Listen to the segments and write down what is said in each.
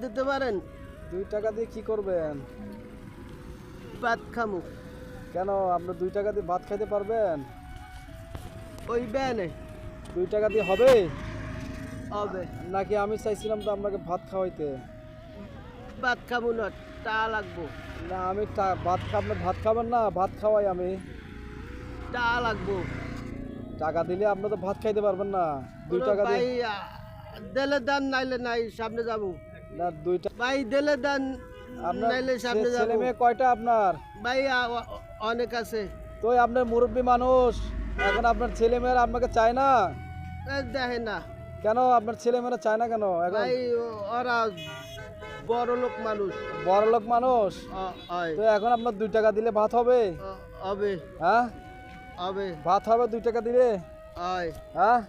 দিতে পারেন? 2 টাকা দিয়ে কি করবেন? ভাত খামু। কেন আপনি 2 টাকা দিয়ে ভাত খাইতে পারবেন? ওই বেনে 2 টাকা দিয়ে হবে হবে নাকি আমি চাইছিলাম তো আপনাকে ভাত খাওয়াইতে? ভাত খাবো না, টা লাগবো। না আমি ভাত খাবো না, ভাত খাবেন না, ভাত খাওয়াই আমি। টা লাগবো। টাকা দিলে আপনি তো ভাত খাইতে পারবেন না। 2 টাকা দিয়ে ভাই দিলে দান, নাইলে নাই, সামনে যাবো। না 2 টাকা ভাই দিলে দান, আপনার নাইলে সামনে যাবো। ছেলে মেয়ে কয়টা আপনার? ভাই অনেক আছে। তো আপনার মুরব্বী মানুষ, এখন আপনার ছেলে মেয়েরা আপনাকে চায় না? দেখে না কেন আপনার ছেলে মেয়েরা চায় না কেন এখন? ভাই, ওরা বড় লোক মানুষ। বড় লোক মানুষ তো এখন আপনার 2 টাকা দিলে ভাত হবে? হবে হ্যাঁ হবে ভাত হবে 2 টাকা দিলে? হ্যাঁ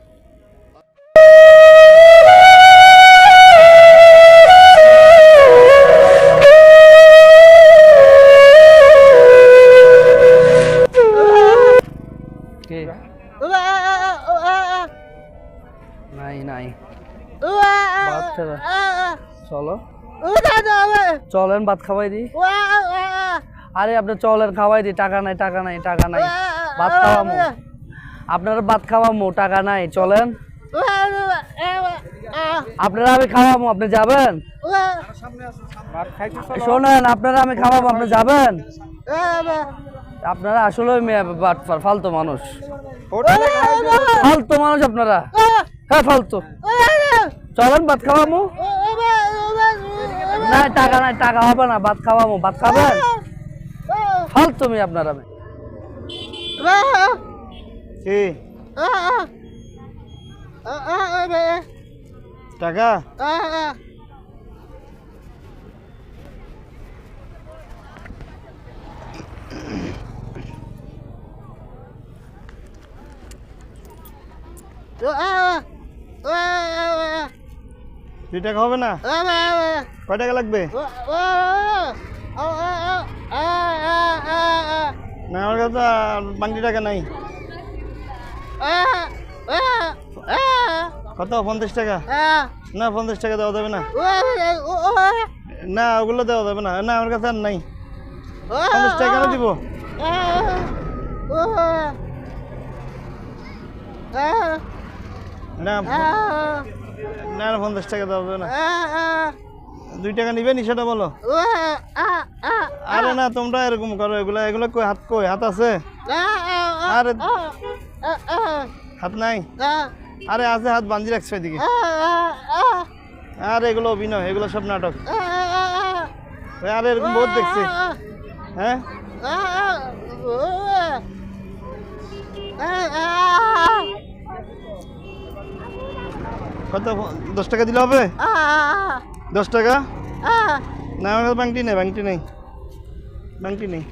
নাই নাই চলো চলেন ভাত খাওয়াই দি। আরে আপনি চলেন খাওয়াই দি। টাকা নাই টাকা নাই টাকা নাই, ভাত খাওয়ামো আপনারা, ভাত খাওয়ামো, টাকা নাই। চলেন আপনারা, আমি খাওয়ামো, আপনি যাবেন? শোনেন আপনারা, আমি খাওয়াবো, আপনি যাবেন? আপনারা আসলে ফালতু মানুষ, ফালতু মানুষ আপনারা। হ্যাঁ ফালতু। চলেন ভাত খাওয়ামো। না টাকা নাই, টাকা হবে না, ভাত খাওয়ামো। ভাত খাবেন? ফালতু মি আপনারা। কি টাকা? দুই টাকা হবে না? কয় টাকা লাগবে? না আমার কাছে বাংটি টাকা নাই। কত? 50 টাকা? না 50 টাকা দেওয়া যাবে না। না ওগুলো দেওয়া যাবে না। না আমার কাছে আর নাই। 50 টাকা কেন দিব? না না 50 টাকা দেওয়া যাবে না। 2 টাকা নিবেন সেটা বলো। আরে না তোমরা এরকম করো, এগুলো এগুলো কই হাত, কই হাত আছে? আরে হাত নাই? আরে আছে, হাত বাঁধি রাখছে এদিকে। আরে এগুলো অভিনয়, এগুলো সব নাটক। আরে এরকম বহুত দেখছি। হ্যাঁ কত? 10 টাকা দিলে হবে? 10 টাকা? না আমার কাছে বাংটি নেই, বাংটি নেই, বাংটি নেই।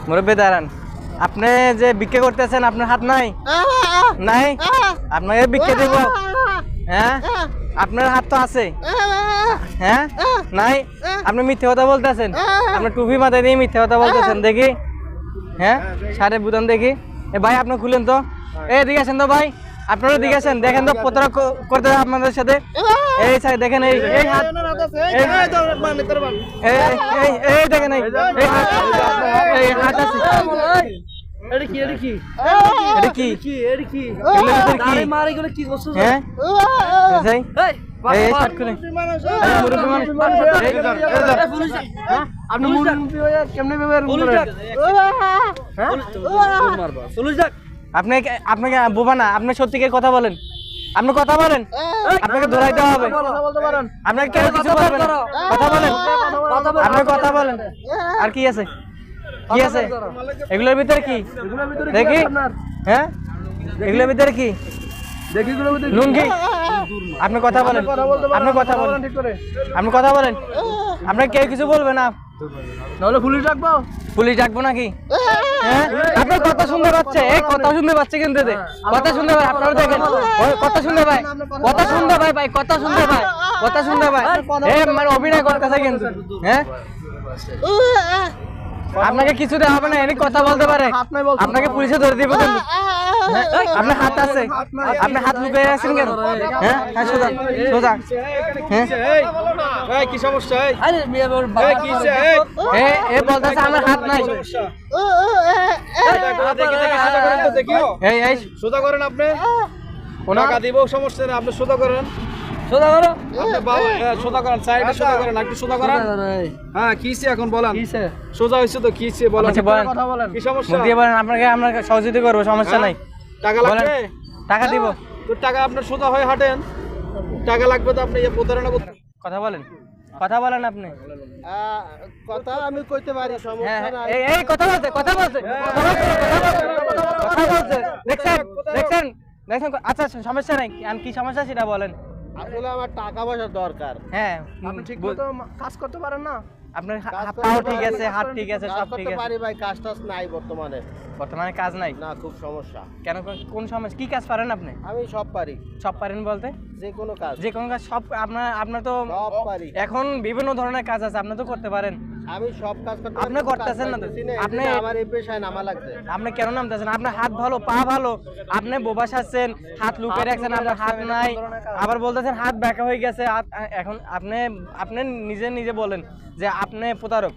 মুরব্বী দাঁড়ান, আপনি যে ভিক্ষা করতেছেন আপনার হাত নাই? নাই? আপনাকে ভিক্ষা দিব? হ্যাঁ আপনার হাত তো আছে। হ্যাঁ নাই? আপনি মিথ্যে কথা বলতেছেন, আপনার টুপি মাথায় দিয়ে মিথ্যে কথা বলতেছেন। দেখি হ্যাঁ সাড়ে বুদান দেখি। ভাই আপনি খুলেন তো, এদিকে আসেন তো ভাই, আপনারা দিকে আসেন, দেখেন তো প্রতারণা করতে আপনাদের সাথে। এই স্যার দেখেন, এই হাত, এই দেখেন, এই হাত আছে। এটা কি? এটা কি? এটা কি? এটা কি? আরে মার এগুলো কি করছস? হ্যাঁ এই এই শার্ট খুলে মুরব্বি মানুষ, এই পুলিশ। হ্যাঁ আপনি মুরব্বি হয়ে কেমনে ব্যবহার করেন? হ্যাঁ মারবা পুলিশ ডাক। আপনাকে আপনাকে বোবা না, আপনি সত্যিকার কথা বলেন, আপনি কথা বলেন, আপনাকে ধরাই দেওয়া হবে। আপনাকে কেউ কিছু বলবে না, কথা বলেন, আপনি কথা বলেন। আর কি আছে? কি আছে এগুলোর ভিতরে? কি দেখি? হ্যাঁ এগুলোর ভিতরে কি দেখি? লুঙ্গি? আপনি কথা বলেন, আপনি কথা বলেন, আপনি কথা বলেন। আপনাকে কেউ কিছু বলবে না, নাহলে পুলিশ ডাকবো। পুলিশ ডাকবো নাকি? হ্যাঁ আপনার কথা শুনতে পাচ্ছে, এই কথা শুনতে পাচ্ছে কিন্তু, কথা শুনতে পাই। আপনারা দেখেন কথা শুনতে পাই, কথা শুনতে পাই ভাই, কথা শুনতে পাই, কথা শুনতে পাই। মানে অভিনয় করতেছে কিন্তু। হ্যাঁ আপনাকে কিছু দেওয়া হবে না, এনে কথা বলতে পারে, আপনাকে পুলিশে ধরে দিব কিন্তু। আপনার হাত আছে, আপনি হাত লুকিয়ে রাখছেন কেন? হ্যাঁ হ্যাঁ, সোজা সোজা। হ্যাঁ কি সমস্যা? এ বলতেছে আমার হাত নাই। এই এই সোজা করেন আপনি, টাকা দিব, সমস্যা নেই, আপনি সোজা করেন। সোজা করো। সোজা করেন, সাইডে সোজা করেন, একটু সোজা করেন। হ্যাঁ কিসে এখন বলেন? সোজা হয়েছে তো, কিসে বলেন? কথা বলেন, কি সমস্যা? মুখ দিয়ে বলেন, আপনাকে আমরা সহযোগিতা করবো, সমস্যা নাই। টাকা লাগবে? টাকা দিব তো টাকা আপনার সোজা হয়ে হাঁটেন, টাকা লাগবে তো আপনি প্রতারণা করতে। কথা বলেন, কথা বলেন আপনি। কথা আমি কইতে পারি, হ্যাঁ সমস্যা নাই। এই এই কথা বলছে, কথা বলছে, কথা বলছে। দেখছেন দেখছেন দেখছেন। আচ্ছা সমস্যা নাই, আর কি সমস্যা সেটা বলেন। আসলে আমার টাকা পয়সা দরকার। হ্যাঁ আপনি ঠিক মতো কাজ করতে পারেন না? আপনার পাও ঠিক আছে, হাত ঠিক আছে, কাজ সব ঠিক করতে আছে। পারি ভাই, কাজ টাজ নাই বর্তমানে। বর্তমানে কাজ নাই? না, খুব সমস্যা। কেন, কোন সমস্যা? কি কাজ পারেন আপনি? আমি সব পারি, সব পারেন বলতে? যে কোনো কাজ। যে কোনো কাজ সব? আপনার তো সব পারি। এখন বিভিন্ন ধরনের কাজ আছে, আপনি তো করতে পারেন। আমি সব কাজ করতে পারি, আপনি কিন্তু কাজ করতেছেন না তো। পাইতেছি না। এই আপনি জন্য আমার এই পেশায় নামা লাগছে। আপনি কেন নামতেছেন? আপনার হাত ভালো, পা ভালো, আপনি বোবা সাজছেন, হাত লুকিয়ে রাখছেন, আপনার হাত নাই, আবার বলতেছেন হাত ব্যাকা হয়ে গেছে। এখন আপনি নিজে বলেন যে আপনি প্রতারক।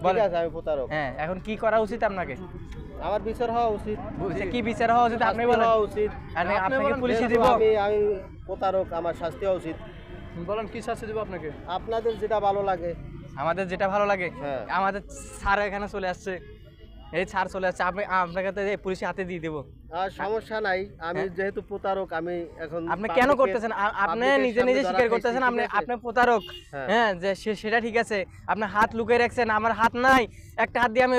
ঠিক আছে, আমি প্রতারক। হ্যাঁ, এখন কি করা উচিত আপনাকে? আমার বিচার হওয়া উচিত। কি বিচার হওয়া উচিত আপনি শাস্তি বলেন। হওয়া উচিত। আপনাকে পুলিশে দিব? আমি প্রতারক, আমার শাস্তি হওয়া উচিত। বলেন কি শাস্তি দিব আপনাকে? আপনাদের যেটা ভালো লাগে। আমাদের যেটা ভালো লাগে। হ্যাঁ। আমাদের স্যার এখানে চলে আসছে, এই স্যার চলে আসছে, আপনাকে তো পুলিশের হাতে দিয়ে দেবো। আর সমস্যা নাই, আমি যেহেতু প্রতারক, আমি এখন আপনি কেন করতেছেন? আপনি নিজে স্বীকার করতেছেন আপনি প্রতারক। হ্যাঁ, যে সেটা ঠিক আছে, আপনার হাত লুকিয়ে রাখছেন, আমার হাত নাই, একটা হাত দিয়ে আমি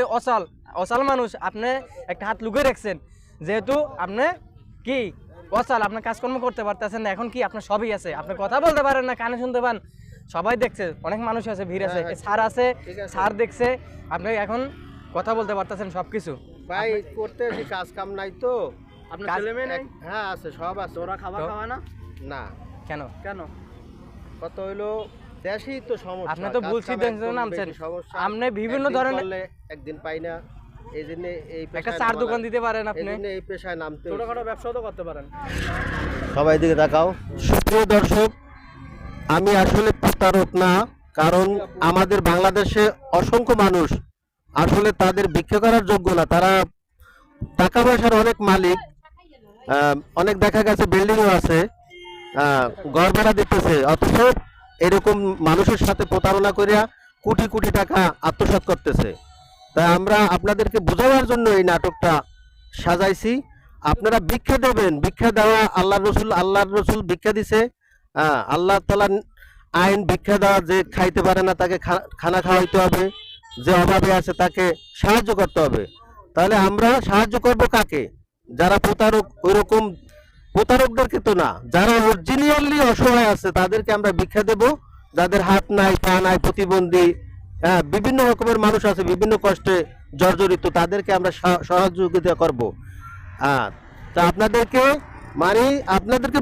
অচল মানুষ, আপনি একটা হাত লুকিয়ে রাখছেন, যেহেতু আপনি কি অচল, আপনার কাজকর্ম করতে পারতেছেন না। এখন কি আপনার সবই আছে, আপনি কথা বলতে পারেন না, কানে শুনতে পান, সবাই দেখছে, অনেক মানুষ আছে, ভিড় আছে, স্যার আছে, স্যার দেখছে, আপনি এখন কথা বলতে পারতেছেন সবকিছু। ভাই করতে এসে কাজ কাম নাই তো। আপনার ছেলে মেয়ে নাই? হ্যাঁ আছে, সব আছে। ওরা খাবার খাওয়ায় না? না। কেন কেন? কত হইলো দেশই তো সমস্যা। আপনি তো কাজ ভুল কামের সিদ্ধান্তে খুব নামছেন। বেশি সমস্যা। আপনি বিভিন্ন একদিন ধরনের করলে একদিন পাই না, এই জন্য এই একটা পেশায় চার নামা দোকান লাগে। দিতে পারেন আপনি। এই জন্য এই পেশায় নামতে হয়েছে। ছোটখাটো ব্যবসাও তো করতে পারেন। সবাই দিকে তাকাও। সুপ্রিয় দর্শক, আমি আসলে প্রতারক না, কারণ আমাদের বাংলাদেশে অসংখ্য মানুষ আসলে তাদের ভিক্ষা করার যোগ্য না। তারা টাকা পয়সার অনেক মালিক, অনেক দেখা গেছে বিল্ডিংও আছে, ঘর ভাড়া দিতেছে, অথচ এরকম মানুষের সাথে প্রতারণা করিয়া কোটি কোটি টাকা আত্মসাৎ করতেছে। তাই আমরা আপনাদেরকে বোঝানোর জন্য এই নাটকটা সাজাইছি। আপনারা ভিক্ষা দেবেন, ভিক্ষা দেওয়া আল্লাহর রসুল ভিক্ষা দিছে। আল্লাহ তাআলা আইন, ভিক্ষা দেওয়া, যে খাইতে পারে না তাকে খানা খাওয়াইতে হবে, যে অভাবে আছে তাকে সাহায্য করতে হবে। তাহলে আমরা সাহায্য করব কাকে? যারা প্রতারক, ওইরকম প্রতারকদেরকে তো না, যারা অরিজিনালি অসহায় আছে তাদেরকে আমরা ভিক্ষা দেব। যাদের হাত নাই, পা নাই, প্রতিবন্ধী, বিভিন্ন রকমের মানুষ আছে, বিভিন্ন কষ্টে জর্জরিত, তাদেরকে আমরা সহযোগিতা করব। তা আপনাদেরকে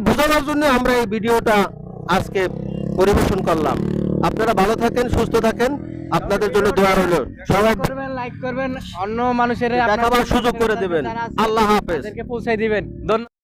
বোঝানোর জন্য আমরা এই ভিডিওটা আজকে পরিবেশন করলাম। আপনারা ভালো থাকেন, সুস্থ থাকেন, আপনাদের জন্য দোয়া রইল। সবাই করবেন, লাইক করবেন, অন্য মানুষের দেখাবার সুযোগ করে দেবেন। আল্লাহ হাফেজ। পৌঁছাই দিবেন। ধন্যবাদ।